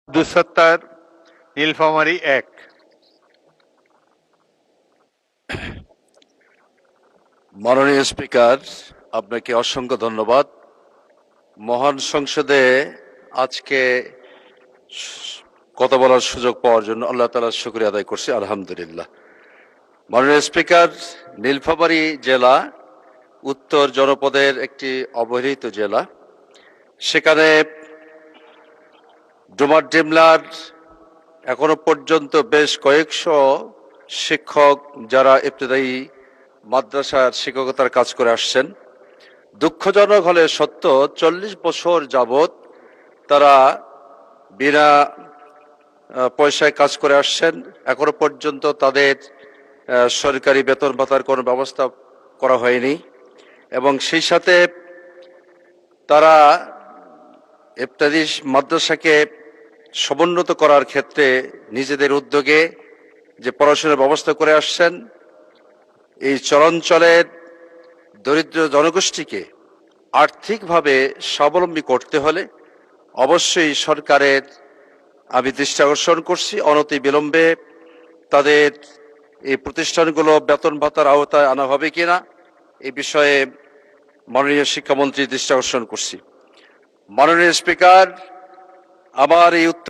আব্দুল সত্তার, নীলফামারী ১। মাননীয় স্পিকার, আপনাকে অসংখ্য ধন্যবাদ। মহান সংসদে আজকে কথা বলার সুযোগ পাওয়ার জন্য আল্লাহ তাআলার শুকরিয়া আদায় করছি, আলহামদুলিল্লাহ। মাননীয় স্পিকার, নীলফামারী জেলা উত্তর জনপদের একটি অবহেলিত জেলা। সেখানে ডুমারডিমলার এখনো পর্যন্ত বেশ কয়েকশো শিক্ষক যারা ইবতেদায়ী মাদ্রাসার শিক্ষকতার কাজ করে আসছেন। দুঃখজনক হলে সত্য, 40 বছর যাবৎ তারা বিনা পয়সায় কাজ করে আসছেন। এখনো পর্যন্ত তাদের সরকারি বেতন ভাতার কোনো ব্যবস্থা করা হয়নি, এবং সেই সাথে তারা ইবতেদায়ী মাদ্রাসাকে সমুন্নত করার ক্ষেত্রে নিজেদের উদ্যোগে যে পড়াশোনার ব্যবস্থা করে আসছেন। এই চরাঞ্চলের দরিদ্র জনগোষ্ঠীকে আর্থিকভাবে স্বাবলম্বী করতে হলে অবশ্যই সরকারের আমি দৃষ্টি আকর্ষণ করছি, অনতি বিলম্বে তাদের এই প্রতিষ্ঠানগুলো বেতন ভাতার আওতায় আনা হবে কিনা এই বিষয়ে মাননীয় শিক্ষামন্ত্রীর দৃষ্টি আকর্ষণ করছি। মাননীয় স্পিকার, আমার এই